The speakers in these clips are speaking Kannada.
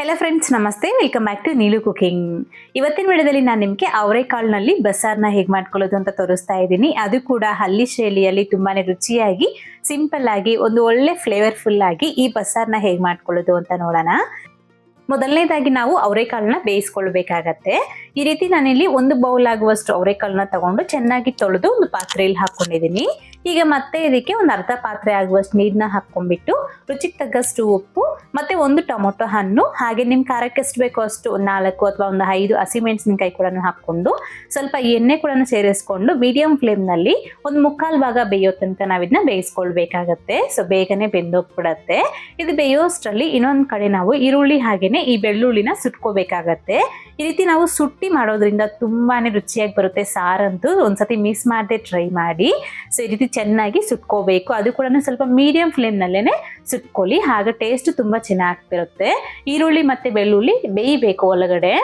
ಹೆಲೋ ಫ್ರೆಂಡ್ಸ್, ನಮಸ್ತೆ. Welcome back to Neelu cooking. ಇವತ್ತಿನ ವಿಡಿಯೋದಲ್ಲಿ ನಾನು ನಿಮಗೆ ಅವರೆಕಾಳಿನಲ್ಲಿ ಬಸ್ಸಾರ್ನ ಹೇಗೆ ಮಾಡ್ಕೊಳ್ಳೋದು ಅಂತ ತೋರಿಸ್ತಾ ಇದ್ದೀನಿ. ಅದು ಕೂಡ ಹಳ್ಳಿ ಶೈಲಿಯಲ್ಲಿ ತುಂಬಾನೇ ರುಚಿಯಾಗಿ, ಸಿಂಪಲ್ ಆಗಿ, ಒಂದು ಒಳ್ಳೆ ಫ್ಲೇವರ್ಫುಲ್ ಆಗಿ ಈ ಬಸ್ಸಾರ್ನ ಹೇಗೆ ಮಾಡ್ಕೊಳ್ಳೋದು ಅಂತ ನೋಡೋಣ. ಮೊದಲನೇದಾಗಿ ನಾವು ಅವರೆಕಾಳನ್ನ ಬೇಯಿಸ್ಕೊಳ್ಬೇಕಾಗತ್ತೆ. ಈ ರೀತಿ ನಾನಿಲ್ಲಿ ಒಂದು ಬೌಲ್ ಆಗುವಷ್ಟು ಅವರೆಕಾಳನ್ನ ತಗೊಂಡು ಚೆನ್ನಾಗಿ ತೊಳೆದು ಒಂದು ಪಾತ್ರೆಯಲ್ಲಿ ಹಾಕೊಂಡಿದ್ದೀನಿ. ಈಗ ಮತ್ತೆ ಇದಕ್ಕೆ ಒಂದು ಅರ್ಧ ಪಾತ್ರೆ ಆಗುವಷ್ಟು ನೀರನ್ನ ಹಾಕೊಂಡ್ಬಿಟ್ಟು ರುಚಿಗೆ ತగ్గಷ್ಟು ಉಪ್ಪು ಮತ್ತೆ ಒಂದು ಟೊಮೊಟೊ ಹಣ್ಣು, ಹಾಗೆ ನಿಮ್ ಖಾರಕ್ಕೆ ಎಷ್ಟು ಬೇಕೋ ಅಷ್ಟು 4 ಅಥವಾ ಒಂದು 5 ಹಸಿಮೆಣಸಿನಕಾಯಿ ಕೂಡ ಹಾಕೊಂಡು ಸ್ವಲ್ಪ ಎಣ್ಣೆ ಕೂಡ ಸೇರಿಸ್ಕೊಂಡು ಮೀಡಿಯಂ ಫ್ಲೇಮ್ ನಲ್ಲಿ ಒಂದು 1/4 ಭಾಗ ಬೇಯೋ ತನಕ ನಾವು ಇದನ್ನ ಬೇಯಿಸ್ಕೊಳ್ಬೇಕಾಗತ್ತೆ. ಸೊ ಬೇಗನೆ ಬೆಂದೋಗ್ಬಿಡತ್ತೆ. ಇದು ಬೇಯೋಷ್ಟರಲ್ಲಿ ಇನ್ನೊಂದ್ ಕಡೆ ನಾವು ಈರುಳ್ಳಿ ಹಾಗೇನೆ ಈ ಬೆಳ್ಳುಳ್ಳಿನ ಸುಟ್ಕೋಬೇಕಾಗತ್ತೆ. ಈ ರೀತಿ ನಾವು ಸುಟ್ಟಿ ಮಾಡೋದ್ರಿಂದ ತುಂಬಾನೇ ರುಚಿಯಾಗಿ ಬರುತ್ತೆ ಸಾರಂತೂ. ಒಂದ್ಸತಿ ಮಿಸ್ ಮಾಡದೆ ಟ್ರೈ ಮಾಡಿ. ಸೊ ಈ ರೀತಿ ಚೆನ್ನಾಗಿ ಸುಟ್ಕೋಬೇಕು. ಅದು ಕೂಡ ಸ್ವಲ್ಪ ಮೀಡಿಯಂ ಫ್ಲೇಮ್ ನಲ್ಲೇನೆ ಸುಟ್ಕೊಳ್ಳಿ, ಹಾಗೆ ಟೇಸ್ಟ್ ತುಂಬಾ ಚೆನ್ನಾಗಿ ಬರುತ್ತೆ. ಈರುಳ್ಳಿ ಮತ್ತೆ ಬೆಳ್ಳುಳ್ಳಿ ಬೇಯಬೇಕು ಒಳಗಡೆ.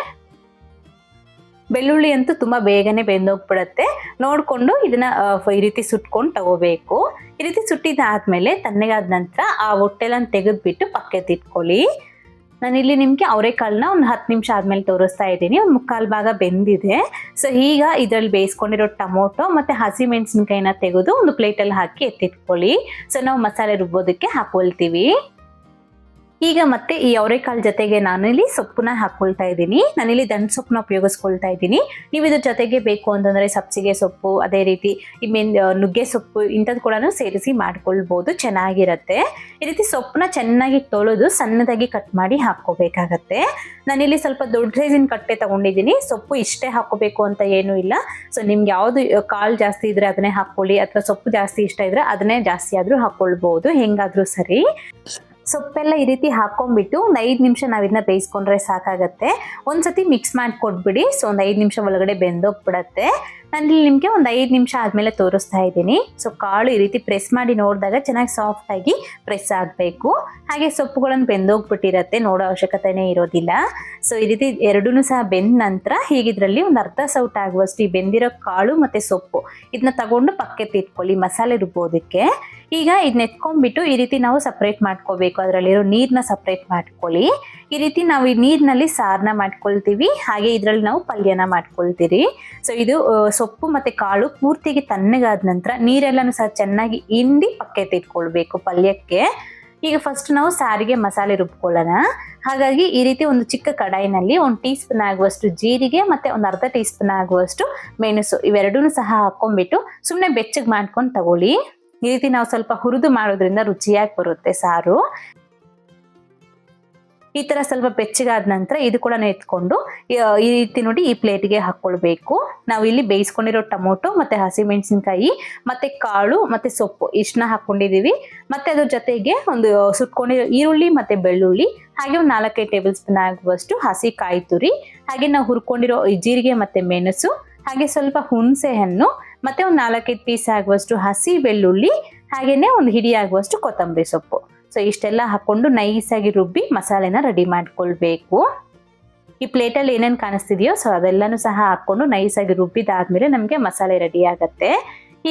ಬೆಳ್ಳುಳ್ಳಿ ಅಂತೂ ತುಂಬಾ ಬೇಗನೆ ಬೆಂದೋಗ್ಬಿಡತ್ತೆ. ನೋಡ್ಕೊಂಡು ಇದನ್ನ ಈ ರೀತಿ ಸುಟ್ಕೊಂಡು ತಗೋಬೇಕು. ಈ ರೀತಿ ಸುಟ್ಟಿದ್ದಾದ್ಮೇಲೆ ತಣ್ಣಗಾದ ನಂತರ ಆ ಹೊಟ್ಟೆಲನ್ನ ತೆಗೆದ್ಬಿಟ್ಟು ಪಕ್ಕಕ್ಕೆ ಇಟ್ಕೊಳ್ಳಿ. ನಾನಿಲ್ಲಿ ನಿಮ್ಗೆ ಅವರೆಕಾಳನ್ನ ಒಂದು 10 ನಿಮಿಷ ಆದ್ಮೇಲೆ ತೋರಿಸ್ತಾ ಇದ್ದೀನಿ. ಒಂದು 1/4 ಭಾಗ ಬೆಂದಿದೆ. ಸೊ ಈಗ ಇದರಲ್ಲಿ ಬೇಯಿಸ್ಕೊಂಡಿರೋ ಟೊಮೊಟೊ ಮತ್ತೆ ಹಸಿ ಮೆಣಸಿನಕಾಯಿನ ತೆಗೆದು ಒಂದು ಪ್ಲೇಟಲ್ಲಿ ಹಾಕಿ ಎತ್ತಿಟ್ಕೊಳ್ಳಿ. ಸೊ ನಾವು ಮಸಾಲೆ ರುಬ್ಬೋದಕ್ಕೆ ಹಾಕೊಳ್ತೀವಿ. ಈಗ ಮತ್ತೆ ಈ ಅವರೆಕಾಳು ಜೊತೆಗೆ ನಾನಿಲ್ಲಿ ಸೊಪ್ಪನ್ನ ಹಾಕೊಳ್ತಾ ಇದ್ದೀನಿ. ನಾನಿಲ್ಲಿ ದಂಟ್ ಸೊಪ್ಪನ್ನ ಉಪಯೋಗಿಸ್ಕೊಳ್ತಾ ಇದ್ದೀನಿ. ನೀವು ಇದ್ರ ಜೊತೆಗೆ ಬೇಕು ಅಂತಂದ್ರೆ ಸಬ್ಸಿಗೆ ಸೊಪ್ಪು, ಅದೇ ರೀತಿ ನುಗ್ಗೆ ಸೊಪ್ಪು ಇಂಥದ್ದು ಕೂಡ ಸೇರಿಸಿ ಮಾಡ್ಕೊಳ್ಬಹುದು, ಚೆನ್ನಾಗಿರತ್ತೆ. ಈ ರೀತಿ ಸೊಪ್ಪನ್ನ ಚೆನ್ನಾಗಿ ತೊಳೆದು ಸಣ್ಣದಾಗಿ ಕಟ್ ಮಾಡಿ ಹಾಕೋಬೇಕಾಗತ್ತೆ. ನಾನಿಲ್ಲಿ ಸ್ವಲ್ಪ ದೊಡ್ಡ ಸೈಜಿನ ಕಟ್ಟೆ ತಗೊಂಡಿದ್ದೀನಿ. ಸೊಪ್ಪು ಇಷ್ಟೇ ಹಾಕೋಬೇಕು ಅಂತ ಏನೂ ಇಲ್ಲ. ಸೊ ನಿಮ್ಗೆ ಯಾವ್ದು ಕಾಳು ಜಾಸ್ತಿ ಇದ್ರೆ ಅದನ್ನೇ ಹಾಕೊಳ್ಳಿ, ಅಥವಾ ಸೊಪ್ಪು ಜಾಸ್ತಿ ಇಷ್ಟ ಇದ್ರೆ ಅದನ್ನೇ ಜಾಸ್ತಿ ಆದ್ರೂ ಹಾಕೊಳ್ಬಹುದು, ಹೆಂಗಾದ್ರೂ ಸರಿ. ಸೊಪ್ಪೆಲ್ಲ ಈ ರೀತಿ ಹಾಕೊಂಡ್ಬಿಟ್ಟು ಒಂದು 5 ನಿಮಿಷ ನಾವು ಇದನ್ನ ಬೇಯಿಸ್ಕೊಂಡ್ರೆ ಸಾಕಾಗತ್ತೆ. ಒಂದ್ಸತಿ ಮಿಕ್ಸ್ ಮಾಡಿ ಕೊಟ್ಬಿಡಿ. ಸೊ ಒಂದು 5 ನಿಮಿಷ ಒಳಗಡೆ ಬೆಂದೋಗ್ಬಿಡತ್ತೆ. ನಾನಿಲ್ಲಿ ನಿಮ್ಗೆ ಒಂದು 5 ನಿಮಿಷ ಆದ್ಮೇಲೆ ತೋರಿಸ್ತಾ ಇದ್ದೀನಿ. ಸೊ ಕಾಳು ಈ ರೀತಿ ಪ್ರೆಸ್ ಮಾಡಿ ನೋಡಿದಾಗ ಚೆನ್ನಾಗಿ ಸಾಫ್ಟ್ ಆಗಿ ಪ್ರೆಸ್ ಆಗಬೇಕು. ಹಾಗೆ ಸೊಪ್ಪುಗಳನ್ನು ಬೆಂದೋಗ್ಬಿಟ್ಟಿರತ್ತೆ, ನೋಡೋ ಅವಶ್ಯಕತೆನೇ ಇರೋದಿಲ್ಲ. ಸೊ ಈ ರೀತಿ ಎರಡೂ ಸಹ ಬೆಂದ ನಂತರ ಹೀಗಿದ್ರಲ್ಲಿ ಒಂದು ಅರ್ಧ ಸೌಟ್ ಆಗುವಷ್ಟು ಈ ಬೆಂದಿರೋ ಕಾಳು ಮತ್ತೆ ಸೊಪ್ಪು ಇದನ್ನ ತಗೊಂಡು ಪಕ್ಕಕ್ಕೆ ಇಟ್ಕೊಳ್ಳಿ ಮಸಾಲೆ ರುಬ್ಬೋದಕ್ಕೆ. ಈಗ ಇದನ್ನ ಎತ್ಕೊಂಡ್ಬಿಟ್ಟು ಈ ರೀತಿ ನಾವು ಸಪ್ರೇಟ್ ಮಾಡ್ಕೋಬೇಕು. ಅದರಲ್ಲಿರೋ ನೀರನ್ನ ಸಪ್ರೇಟ್ ಮಾಡ್ಕೊಳ್ಳಿ. ಈ ರೀತಿ ನಾವು ಈ ನೀರಿನಲ್ಲಿ ಸಾರನ್ನ ಮಾಡ್ಕೊಳ್ತೀವಿ, ಹಾಗೆ ಇದರಲ್ಲಿ ನಾವು ಪಲ್ಯನ ಮಾಡ್ಕೊಳ್ತೀವಿ. ಸೊ ಇದು ಸೊಪ್ಪು ಮತ್ತೆ ಕಾಳು ಪೂರ್ತಿಗೆ ತಣ್ಣಗಾದ ನಂತರ ನೀರೆಲ್ಲನೂ ಸಹ ಚೆನ್ನಾಗಿ ಹಿಂಡಿ ಪಕ್ಕಕ್ಕೆ ಇಟ್ಕೊಳ್ಬೇಕು ಪಲ್ಯಕ್ಕೆ. ಈಗ ಫಸ್ಟ್ ನಾವು ಸಾರಿಗೆ ಮಸಾಲೆ ರುಬ್ಕೊಳ್ಳೋಣ. ಹಾಗಾಗಿ ಈ ರೀತಿ ಒಂದು ಚಿಕ್ಕ ಕಡಾಯಿನಲ್ಲಿ 1 ಟೀ ಸ್ಪೂನ್ ಆಗುವಷ್ಟು ಜೀರಿಗೆ ಮತ್ತೆ ಒಂದು ಅರ್ಧ ಟೀ ಸ್ಪೂನ್ ಆಗುವಷ್ಟು ಮೆಣಸು ಇವೆರಡೂ ಸಹ ಹಾಕೊಂಡ್ಬಿಟ್ಟು ಸುಮ್ಮನೆ ಬೆಚ್ಚಗೆ ಮಾಡ್ಕೊಂಡು ತಗೊಳ್ಳಿ. ಈ ರೀತಿ ನಾವು ಸ್ವಲ್ಪ ಹುರಿದು ಮಾಡೋದ್ರಿಂದ ರುಚಿಯಾಗಿ ಬರುತ್ತೆ ಸಾರು. ಈ ತರ ಸ್ವಲ್ಪ ಬೆಚ್ಚಗಾದ ನಂತರ ಇದು ಕೂಡ ಎತ್ಕೊಂಡು ಈ ರೀತಿ ನೋಡಿ ಈ ಪ್ಲೇಟ್ಗೆ ಹಾಕೊಳ್ಬೇಕು. ನಾವು ಇಲ್ಲಿ ಬೇಯಿಸ್ಕೊಂಡಿರೋ ಟೊಮೊಟೊ ಮತ್ತೆ ಹಸಿಮೆಣಸಿನಕಾಯಿ ಮತ್ತೆ ಕಾಳು ಮತ್ತೆ ಸೊಪ್ಪು ಇಷ್ಟನ್ನ ಹಾಕೊಂಡಿದೀವಿ. ಮತ್ತೆ ಅದ್ರ ಜೊತೆಗೆ ಒಂದು ಸುಟ್ಕೊಂಡಿರೋ ಈರುಳ್ಳಿ ಮತ್ತೆ ಬೆಳ್ಳುಳ್ಳಿ, ಹಾಗೆ ಒಂದು 4-5 ಟೇಬಲ್ ಸ್ಪೂನ್ ಆಗುವಷ್ಟು ಹಸಿ ಕಾಯಿ ತುರಿ, ಹಾಗೆ ನಾವು ಹುರ್ಕೊಂಡಿರೋ ಜೀರಿಗೆ ಮತ್ತೆ ಮೆಣಸು, ಹಾಗೆ ಸ್ವಲ್ಪ ಹುಣಸೆ ಹಣ್ಣು, ಮತ್ತೆ ಒಂದು 4-5 ಪೀಸ್ ಆಗುವಷ್ಟು ಹಸಿ ಬೆಳ್ಳುಳ್ಳಿ, ಹಾಗೇನೆ ಒಂದು ಹಿಡಿ ಆಗುವಷ್ಟು ಕೊತ್ತಂಬರಿ ಸೊಪ್ಪು. ಸೊ ಇಷ್ಟೆಲ್ಲ ಹಾಕೊಂಡು ನೈಸಾಗಿ ರುಬ್ಬಿ ಮಸಾಲೆನ ರೆಡಿ ಮಾಡ್ಕೊಳ್ಬೇಕು. ಈ ಪ್ಲೇಟಲ್ಲಿ ಏನೇನು ಕಾಣಿಸ್ತಿದೆಯೋ ಸೊ ಅದೆಲ್ಲನೂ ಸಹ ಹಾಕೊಂಡು ನೈಸಾಗಿ ರುಬ್ಬಿದಾದ್ಮೇಲೆ ನಮಗೆ ಮಸಾಲೆ ರೆಡಿ ಆಗತ್ತೆ.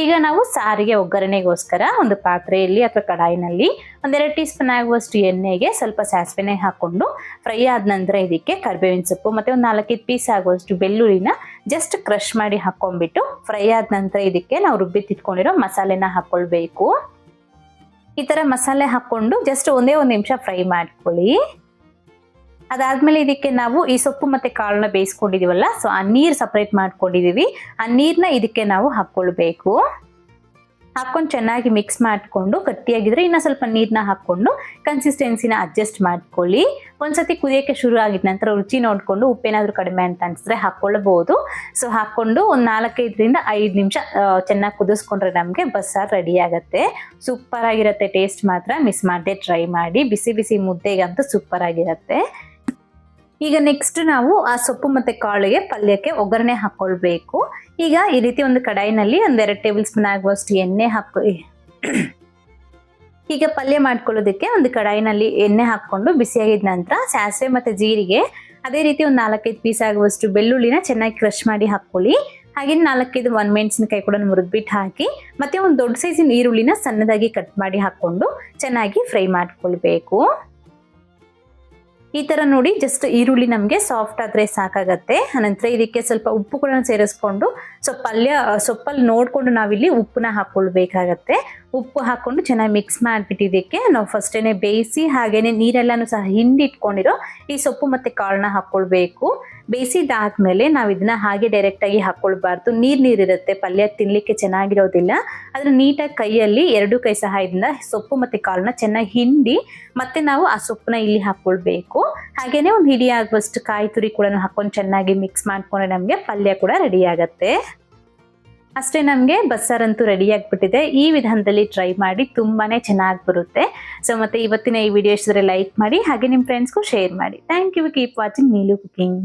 ಈಗ ನಾವು ಸಾರಿಗೆ ಒಗ್ಗರಣೆಗೋಸ್ಕರ ಒಂದು ಪಾತ್ರೆಯಲ್ಲಿ ಅಥವಾ ಕಡಾಯಿನಲ್ಲಿ 1-2 ಟೀ ಸ್ಪೂನ್ ಆಗುವಷ್ಟು ಎಣ್ಣೆಗೆ ಸ್ವಲ್ಪ ಸಾಸಿವೆನೆ ಹಾಕೊಂಡು ಫ್ರೈ ಆದ ನಂತರ ಇದಕ್ಕೆ ಕರಿಬೇವಿನ ಸೊಪ್ಪು ಮತ್ತೆ ಒಂದು 4-5 ಪೀಸ್ ಆಗುವಷ್ಟು ಬೆಳ್ಳುಳ್ಳಿನ ಜಸ್ಟ್ ಕ್ರಶ್ ಮಾಡಿ ಹಾಕೊಂಡ್ಬಿಟ್ಟು ಫ್ರೈ ಆದ ನಂತರ ಇದಕ್ಕೆ ನಾವು ರುಬ್ಬಿಟ್ಟಿಟ್ಕೊಂಡಿರೋ ಮಸಾಲೆನ ಹಾಕೊಳ್ಬೇಕು. ಈ ತರ ಮಸಾಲೆ ಹಾಕೊಂಡು ಜಸ್ಟ್ ಒಂದೇ 1 ನಿಮಿಷ ಫ್ರೈ ಮಾಡ್ಕೊಳ್ಳಿ. ಅದಾದ್ಮೇಲೆ ಇದಕ್ಕೆ ನಾವು ಈ ಸೊಪ್ಪು ಮತ್ತೆ ಕಾಳನ್ನ ಬೇಯಿಸ್ಕೊಂಡಿದೀವಲ್ಲ, ಸೊ ಆ ನೀರು ಸಪ್ರೇಟ್ ಮಾಡ್ಕೊಂಡಿದೀವಿ. ಆ ನೀರ್ನ ಇದಕ್ಕೆ ನಾವು ಹಾಕೊಳ್ಬೇಕು. ಹಾಕೊಂಡು ಚೆನ್ನಾಗಿ ಮಿಕ್ಸ್ ಮಾಡ್ಕೊಂಡು ಗಟ್ಟಿಯಾಗಿದ್ರೆ ಇನ್ನ ಸ್ವಲ್ಪ ನೀರನ್ನ ಹಾಕೊಂಡು ಕನ್ಸಿಸ್ಟೆನ್ಸಿನ ಅಡ್ಜಸ್ಟ್ ಮಾಡ್ಕೊಳ್ಳಿ. ಒಂದ್ಸತಿ ಕುದಿಯೋಕ್ಕೆ ಶುರು ಆಗಿದ ನಂತರ ರುಚಿ ನೋಡ್ಕೊಂಡು ಉಪ್ಪೇನಾದ್ರೂ ಕಡಿಮೆ ಅಂತ ಅನ್ಸಿದ್ರೆ ಹಾಕೊಳ್ಳಬಹುದು. ಸೊ ಹಾಕೊಂಡು ಒಂದು 4-5 ನಿಮಿಷ ಚೆನ್ನಾಗಿ ಕುದಿಸ್ಕೊಂಡ್ರೆ ನಮಗೆ ಬಸ್ಸಾರು ರೆಡಿ ಆಗತ್ತೆ. ಸೂಪರ್ ಆಗಿರತ್ತೆ, ಟೇಸ್ಟ್ ಮಾತ್ರ ಮಿಸ್ ಮಾಡದೆ ಟ್ರೈ ಮಾಡಿ. ಬಿಸಿ ಬಿಸಿ ಮುದ್ದೆಗಂತೂ ಸೂಪರ್ ಆಗಿರತ್ತೆ. ಈಗ ನೆಕ್ಸ್ಟ್ ನಾವು ಆ ಸೊಪ್ಪು ಮತ್ತೆ ಕಾಳಿಗೆ ಪಲ್ಯಕ್ಕೆ ಒಗ್ಗರಣೆ ಹಾಕೊಳ್ಬೇಕು. ಈಗ ಈ ರೀತಿ ಒಂದು ಕಡಾಯಿನಲ್ಲಿ 1-2 ಟೇಬಲ್ ಸ್ಪೂನ್ ಆಗುವಷ್ಟು ಎಣ್ಣೆ ಈಗ ಪಲ್ಯ ಮಾಡ್ಕೊಳ್ಳೋದಕ್ಕೆ ಒಂದು ಕಡಾಯಿನಲ್ಲಿ ಎಣ್ಣೆ ಹಾಕೊಂಡು ಬಿಸಿಯಾಗಿದ ನಂತರ ಸಾಸಿವೆ ಮತ್ತೆ ಜೀರಿಗೆ, ಅದೇ ರೀತಿ ಒಂದು 4-5 ಪೀಸ್ ಆಗುವಷ್ಟು ಬೆಳ್ಳುಳ್ಳಿನ ಚೆನ್ನಾಗಿ ಕ್ರಶ್ ಮಾಡಿ ಹಾಕೊಳ್ಳಿ. ಹಾಗೆ 4-5 ಒಣಮೆಣಸಿನಕಾಯಿ ಕೂಡ ಮುರಿದ್ಬಿಟ್ಟು ಹಾಕಿ, ಮತ್ತೆ ಒಂದು ದೊಡ್ಡ ಸೈಜಿನ ಈರುಳ್ಳಿನ ಸಣ್ಣದಾಗಿ ಕಟ್ ಮಾಡಿ ಹಾಕೊಂಡು ಚೆನ್ನಾಗಿ ಫ್ರೈ ಮಾಡ್ಕೊಳ್ಬೇಕು. ಈ ತರ ನೋಡಿ ಜಸ್ಟ್ ಈರುಳ್ಳಿ ನಮಗೆ ಸಾಫ್ಟ್ ಆದ್ರೆ ಸಾಕಾಗತ್ತೆ. ಅನಂತರ ಇದಕ್ಕೆ ಸ್ವಲ್ಪ ಉಪ್ಪು ಕೂಡ ಸೇರಿಸ್ಕೊಂಡು ಸೊಪ್ಪಲ್ಲಿ ನೋಡ್ಕೊಂಡು ನಾವಿಲ್ಲಿ ಉಪ್ಪನ್ನ ಹಾಕೊಳ್ಬೇಕಾಗತ್ತೆ. ಉಪ್ಪು ಹಾಕೊಂಡು ಚೆನ್ನಾಗಿ ಮಿಕ್ಸ್ ಮಾಡಿಬಿಟ್ಟು ಇದಕ್ಕೆ ನಾವು ಫಸ್ಟೇನೆ ಬೇಯಿಸಿ ಹಾಗೇನೆ ನೀರೆಲ್ಲಾನು ಸಹ ಹಿಂಡಿಟ್ಕೊಂಡಿರೋ ಈ ಸೊಪ್ಪು ಮತ್ತೆ ಕಾಳನ್ನ ಹಾಕೊಳ್ಬೇಕು. ಬೇಯಿಸಿದಾದ್ಮೇಲೆ ನಾವು ಇದನ್ನ ಹಾಗೆ ಡೈರೆಕ್ಟ್ ಆಗಿ ಹಾಕೊಳ್ಬಾರ್ದು. ನೀರಿರುತ್ತೆ, ಪಲ್ಯ ತಿನ್ಲಿಕ್ಕೆ ಚೆನ್ನಾಗಿರೋದಿಲ್ಲ. ಅದನ್ನ ನೀಟಾಗಿ ಕೈಯಲ್ಲಿ 2 ಕೈ ಸಹಾಯದಿಂದ ಸೊಪ್ಪು ಮತ್ತೆ ಕಾಳನ್ನ ಚೆನ್ನಾಗಿ ಹಿಂಡಿ ಮತ್ತೆ ನಾವು ಆ ಸೊಪ್ಪನ್ನ ಇಲ್ಲಿ ಹಾಕೊಳ್ಬೇಕು. ಹಾಗೇನೆ ಒಂದು ಹಿಡಿ ಆಗುವಷ್ಟು ಕಾಯಿ ತುರಿ ಕೂಡ ಹಾಕೊಂಡು ಚೆನ್ನಾಗಿ ಮಿಕ್ಸ್ ಮಾಡ್ಕೊಂಡ್ರೆ ನಮಗೆ ಪಲ್ಯ ಕೂಡ ರೆಡಿ ಆಗತ್ತೆ. ಅಷ್ಟೇ, ನಮಗೆ ಬಸ್ಸಾರಂತೂ ರೆಡಿ ಆಗಿಬಿಟ್ಟಿದೆ. ಈ ವಿಧಾನದಲ್ಲಿ ಟ್ರೈ ಮಾಡಿ, ತುಂಬಾನೇ ಚೆನ್ನಾಗಿ ಬರುತ್ತೆ. ಸೊ ಮತ್ತೆ ಇವತ್ತಿನ ಈ ವಿಡಿಯೋ ಇಷ್ಟರೆ ಲೈಕ್ ಮಾಡಿ, ಹಾಗೆ ನಿಮ್ಮ ಫ್ರೆಂಡ್ಸ್ಗೂ ಶೇರ್ ಮಾಡಿ. Thank you. Keep watching Neelu cooking.